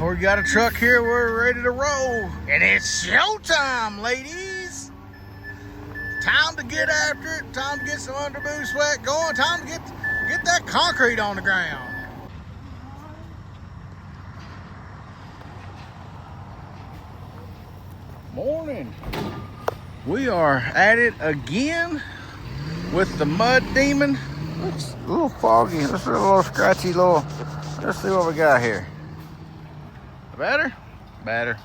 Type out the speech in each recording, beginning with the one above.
we got a truck here. We're ready to roll. And it's showtime, ladies. Time to get after it. Time to get some underboob sweat going. Time to get that concrete on the ground. Morning. We are at it again with the mud demon. It's a little foggy. It's a little scratchy little. Let's see what we got here. Better? Better.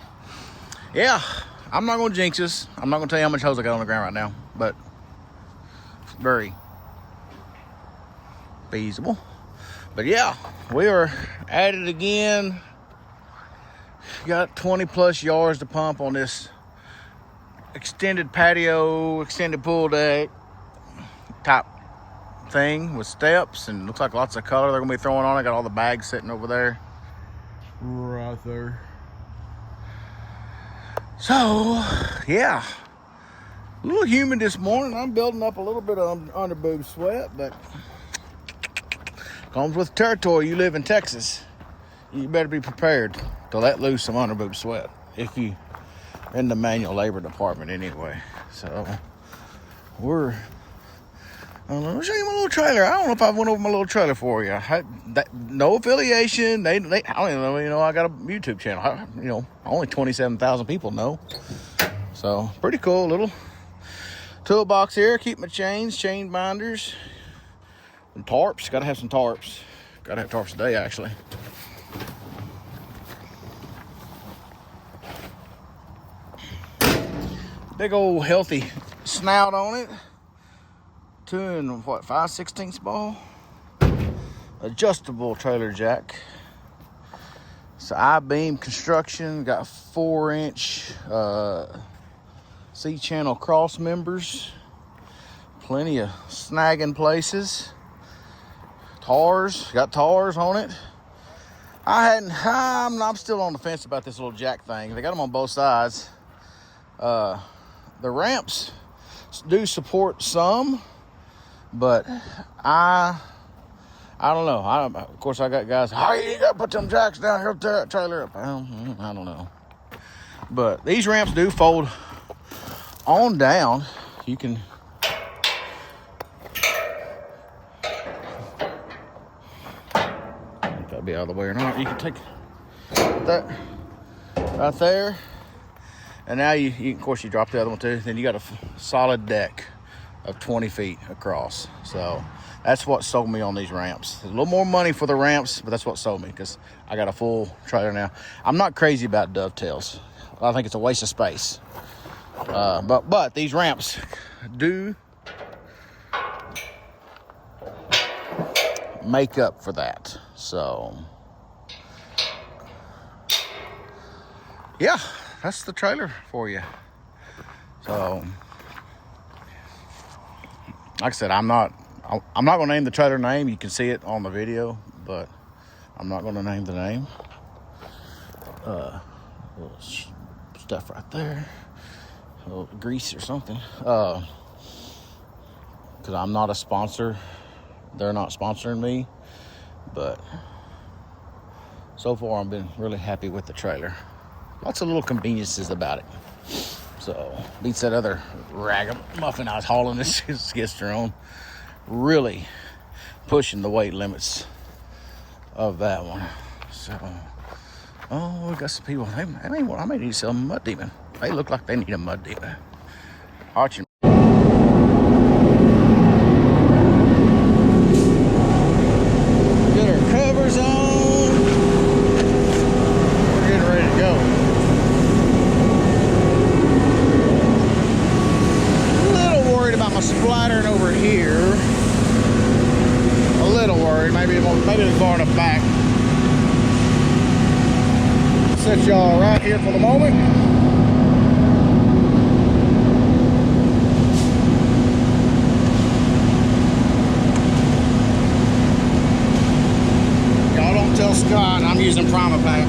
Yeah, I'm not going to jinx this. I'm not going to tell you how much hose I got on the ground right now, but it's very feasible. But yeah, we are at it again. Got 20 plus yards to pump on this extended patio, extended pool deck type thing with steps, and looks like lots of color they're gonna be throwing on it. Got all the bags sitting over there. Right there. So, yeah. A little humid this morning. I'm building up a little bit of underboob sweat, but comes with territory. You live in Texas. You better be prepared to let loose some underboob sweat if you in the manual labor department anyway. So I'll show you my little trailer. I don't know if I went over my little trailer for you. No affiliation. They I don't even know. You know, I got a YouTube channel. Only 27,000 people know. So pretty cool little toolbox here. Keep my chain binders, and tarps. Got to have some tarps. Got to have tarps today actually. Big old healthy snout on it. 2 and 5/16 ball. Adjustable trailer jack. It's I-beam construction. Got 4-inch C-channel cross members. Plenty of snagging places. Tars. Got tars on it. I'm still on the fence about this little jack thing. They got them on both sides. The ramps do support some, but I don't know. Of course, I got guys, hey, you got to put them jacks down here, tear that trailer up. I don't know. But these ramps do fold on down. You can if that'd be out of the way or not. You can take that right there. And now of course, you drop the other one too. Then you got a solid deck of 20 feet across. So that's what sold me on these ramps. A little more money for the ramps, but that's what sold me because I got a full trailer now. I'm not crazy about dovetails. I think it's a waste of space. But these ramps do make up for that. So yeah. That's the trailer for you. So, like I said, I'm not going to name the trailer name. You can see it on the video, but I'm not going to name the name. Little stuff right there, a little grease or something. Because I'm not a sponsor. They're not sponsoring me, but so far I've been really happy with the trailer. Lots of little conveniences about it. So, beats that other ragamuffin I was hauling this Skidsteer on. Really pushing the weight limits of that one. So, we got some people. I may need to sell them a mud demon. They look like they need a mud demon. Watch get our covers on. We're getting ready to go. About my splattering over here. A little worried. Maybe it's far enough back. Set y'all right here for the moment. Y'all don't tell Scott I'm using Primapack.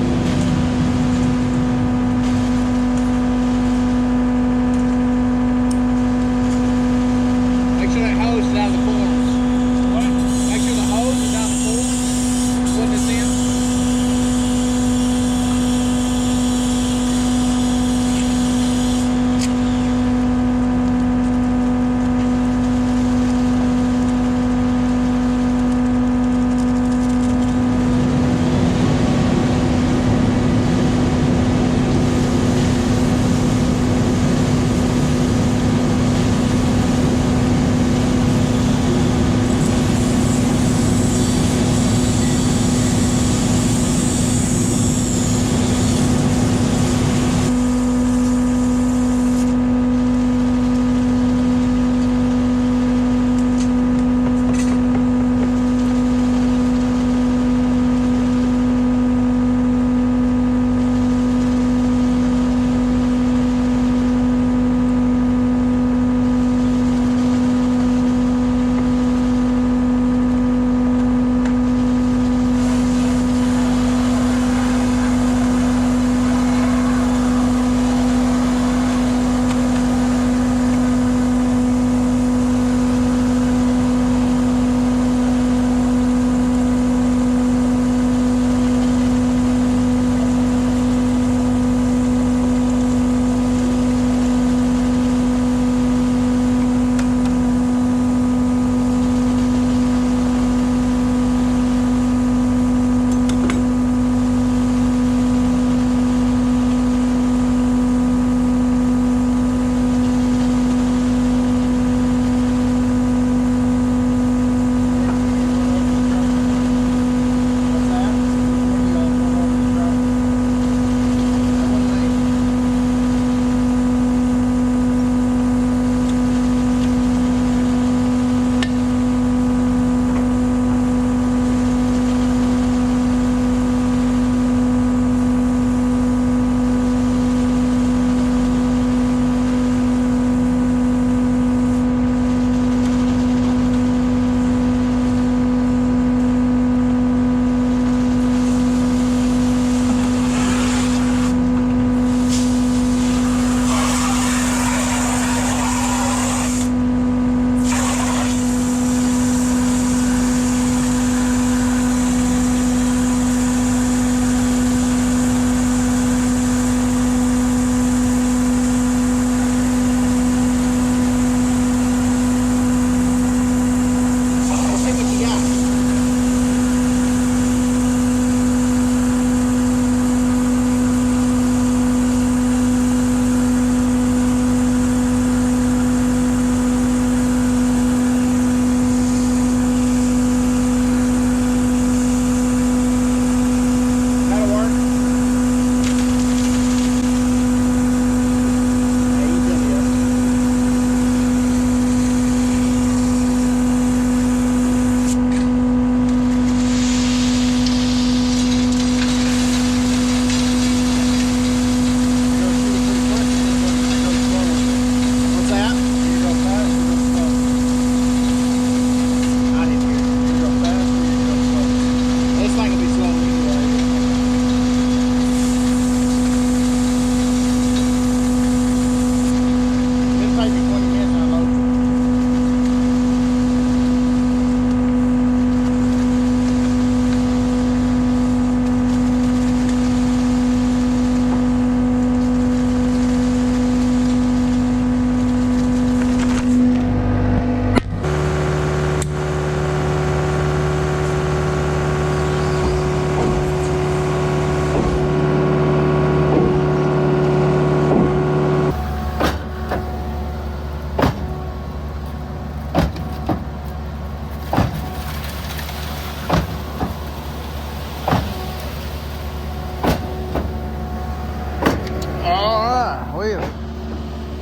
we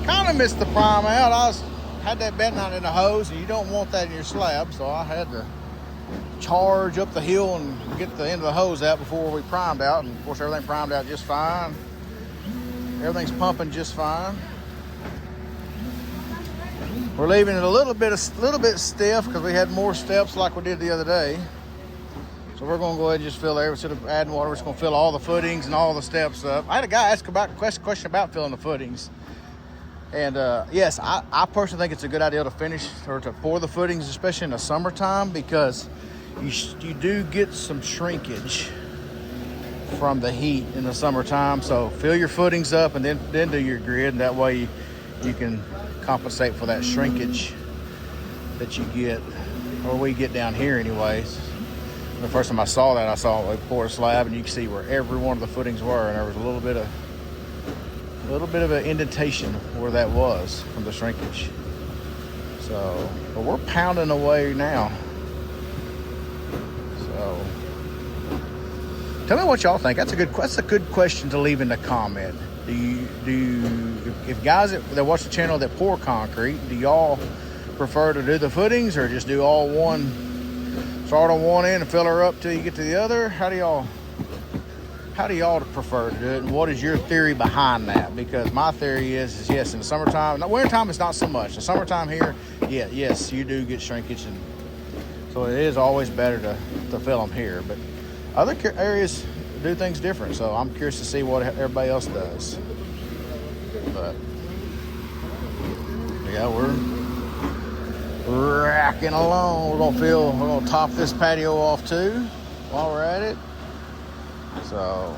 kind of missed the prime out. Had that bent out in the hose, and you don't want that in your slab, so I had to charge up the hill and get the end of the hose out before we primed out. And of course, everything primed out just fine. Everything's pumping just fine. We're leaving it a little bit stiff because we had more steps like we did the other day. So we're going to go ahead and just fill there. Instead of adding water, we're just going to fill all the footings and all the steps up. I had a guy ask about a question about filling the footings. And yes, I personally think it's a good idea to finish or to pour the footings, especially in the summertime, because you do get some shrinkage from the heat in the summertime. So fill your footings up and then do your grid, and that way you can compensate for that shrinkage that you get, or we get down here anyways. The first time I saw that, I saw we pour a slab and you can see where every one of the footings were, and there was a little bit of an indentation where that was from the shrinkage. So, but we're pounding away now. So, tell me what y'all think. That's a good question to leave in the comment. If guys that watch the channel that pour concrete, do y'all prefer to do the footings or just do all one? Start on one end and fill her up till you get to the other. How do y'all prefer to do it, and what is your theory behind that? Because my theory is yes, in the summertime, wintertime it's not so much. The summertime here, yes, you do get shrinkage, and so it is always better to fill them here. But other areas do things different, so I'm curious to see what everybody else does. But yeah, we're racking along. We're gonna top this patio off too while we're at it. So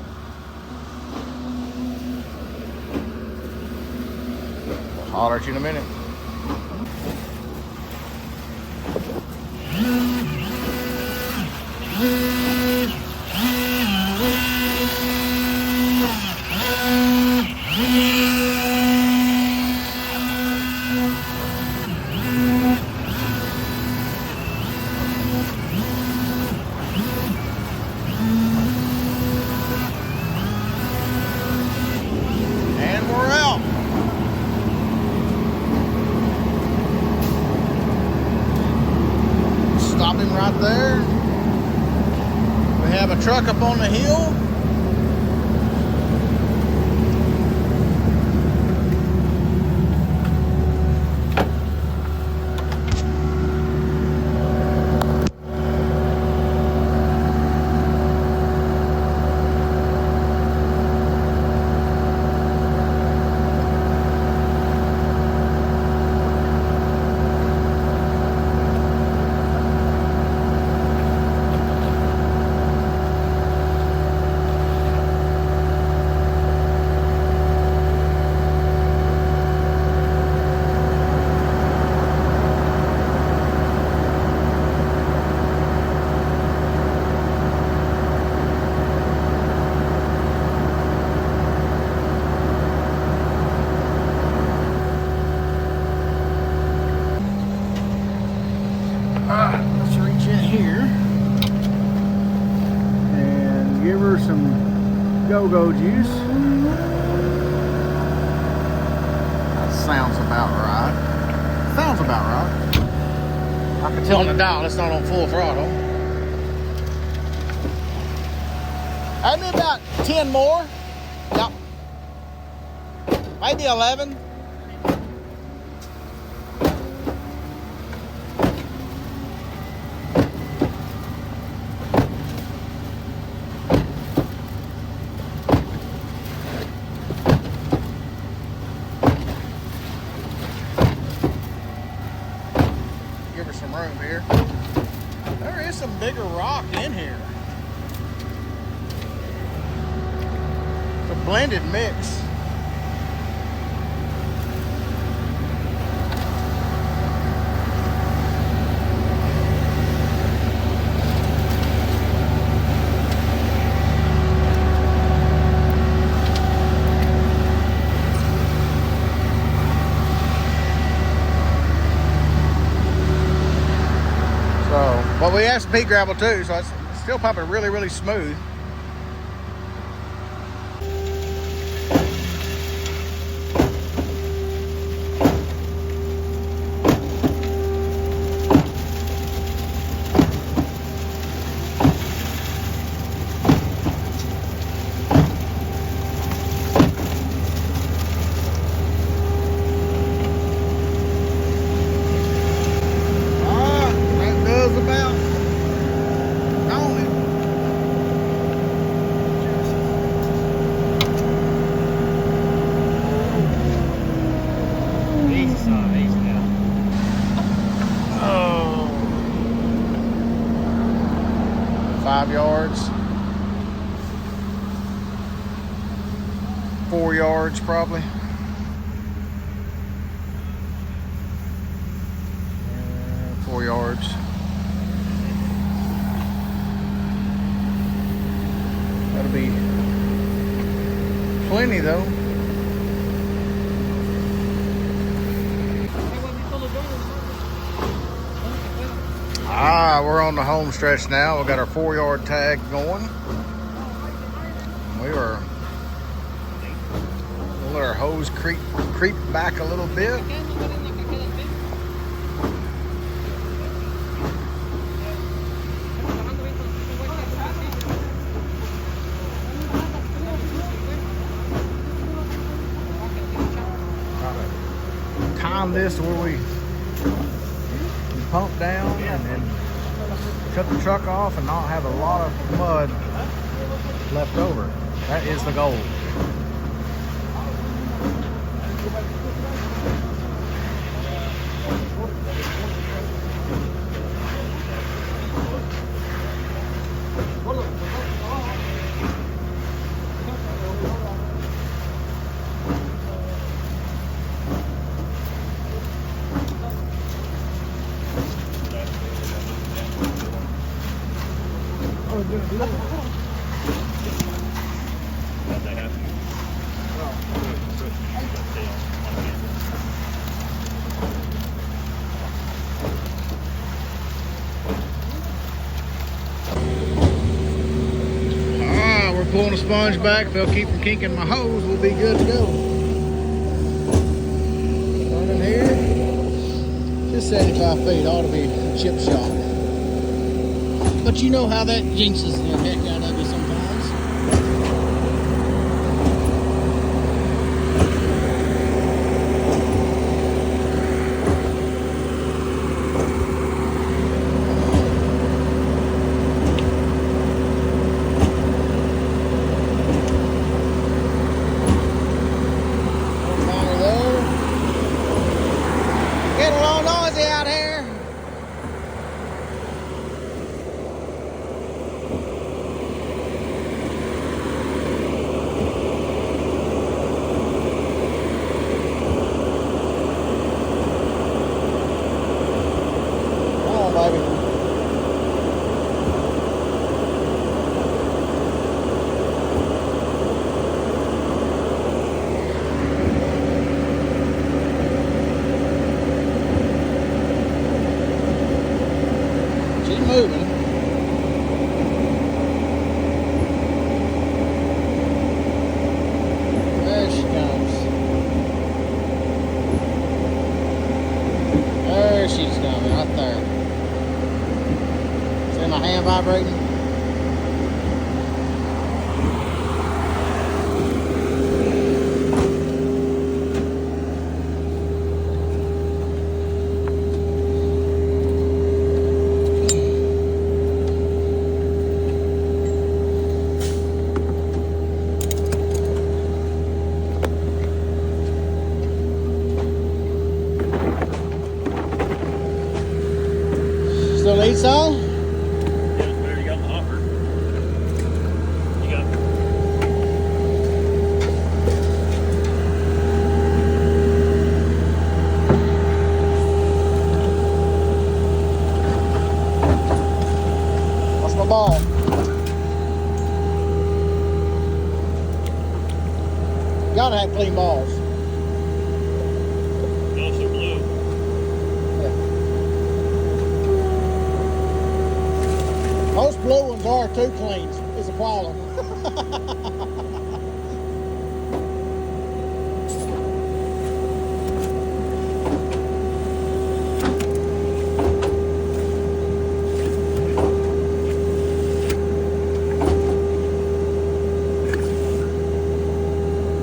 I'll holler at you in a minute. Right there. We have a truck up on the hill. Let's reach in here and give her some go-go juice. That sounds about right. Sounds about right. I can tell on the dial it's not on full throttle. Add me about 10 more. Yep. Maybe 11. Give her some room here. There is some bigger rock in here. It's a blended mix. But we have some pea gravel too, so it's still pumping really, really smooth. yards. 4 yards probably. 4 yards. That'll be plenty though. We're on the home stretch now. We got our 4-yard tag going. We are we'll let our hose creep back a little bit. Time this to where we pump down and then cut the truck off and not have a lot of mud left over. That is the goal. We're pulling a sponge back. If they'll keep from kinking my hose, we'll be good to go. Running here, just 75 feet, ought to be a chip shot. But you know how that jinxes the heck out of you sometimes. Getting a little noisy out here. Moving. There she comes. There she's coming, right there. See my hand vibrating? Still need some? Yeah, whatever you got in the hopper. You got What's my ball? Gotta have clean balls. those are blue. Most blue ones are too clean. It's a problem.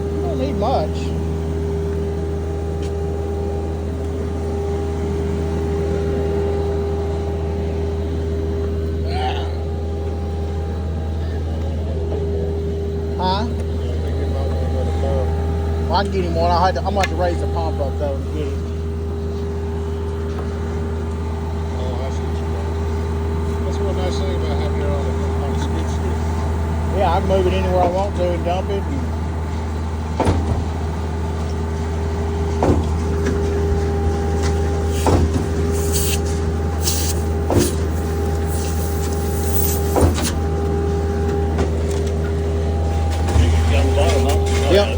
You don't need much. Huh? Well, I can get him one. I'm gonna have to raise the pump up though to get him. That's one nice thing about having it on the skid Yeah, I can move it anywhere I want to and dump it. Down the bottom, huh? Yep.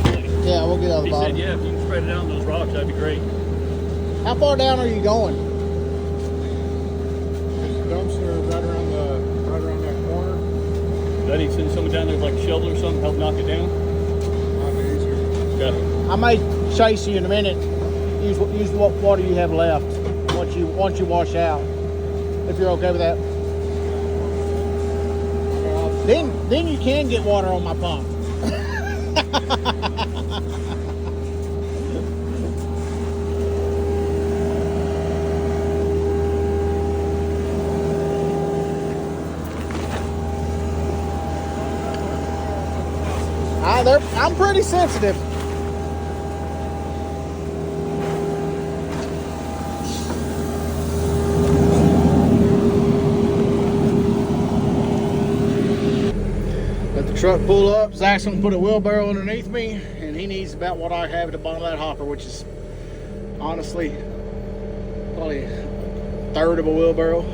Yeah, we'll get out of the He bottom. said, yeah, if you can spread it out on those rocks, that'd be great. How far down are you going? There's a dumpster right around that corner. Do I need to send someone down there with like a shovel or something, help knock it down? Might be easier. Got it. I may chase you in a minute. Use what water you have left once you wash out. If you're okay with that. Then you can get water on my pump. I'm pretty sensitive. Let the truck pull up. Zach's gonna put a wheelbarrow underneath me, and he needs about what I have at the bottom of that hopper, which is honestly probably a third of a wheelbarrow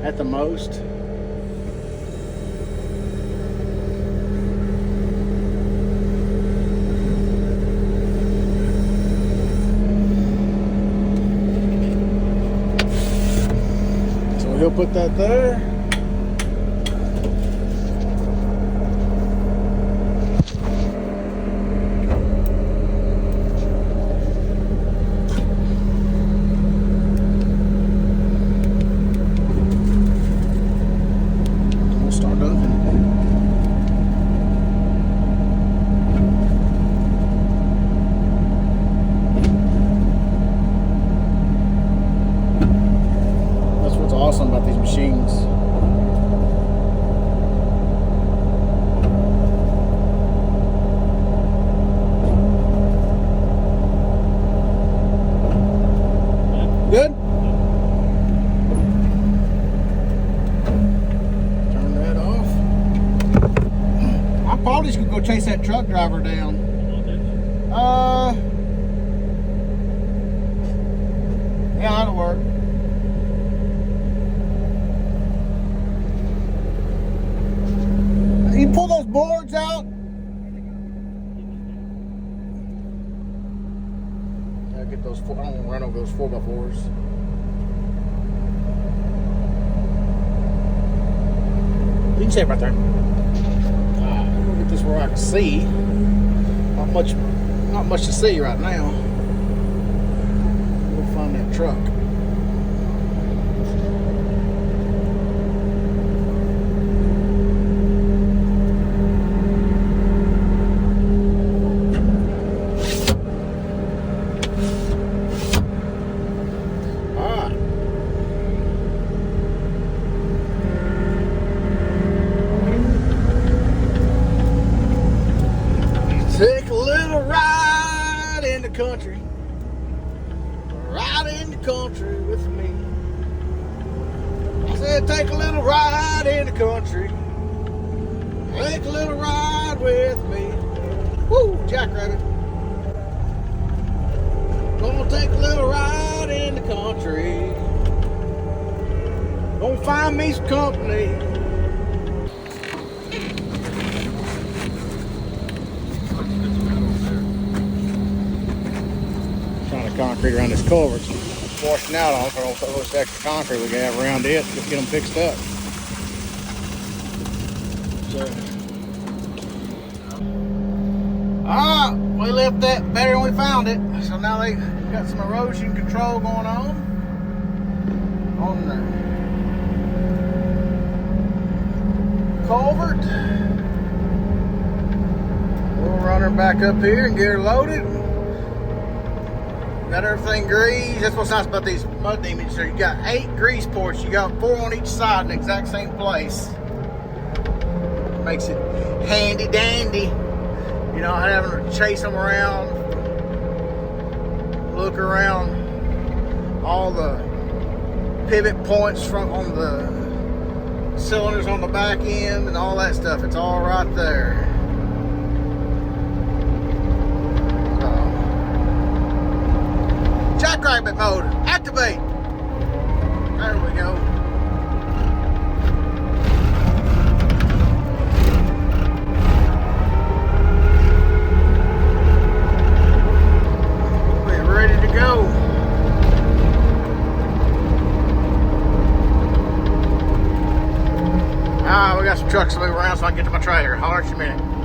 at the most. He'll put that there. We'll start dumping. Awesome about these machines. Good? Turn that off. I probably just gonna go chase that truck driver down. Yeah, that'll work. You pull those boards out. I'll get those. I don't want to run over those 4x4s. You can stay right there. We'll get this where I can see. Not much to see right now. We'll find that truck. Take a little ride in the country. Ride in the country with me. I said take a little ride in the country. Take a little ride with me. Woo, jackrabbit. Gonna take a little ride in the country. Gonna find me some company. Concrete around this culvert, washing out on, so I don't put this extra concrete we can have around it to get them fixed up. So, we left that better than we found it. So now they got some erosion control going on the culvert. We'll run her back up here and get her loaded. Got everything greased. That's what's nice about these mud demons. You got 8 grease ports. You got 4 on each side in the exact same place. Makes it handy dandy. You know, having to chase them around, look around all the pivot points from on the cylinders on the back end and all that stuff. It's all right there. Jackrabbit mode, activate. There we go. We're ready to go. We got some trucks to move around so I can get to my trailer. Holler at you in a minute.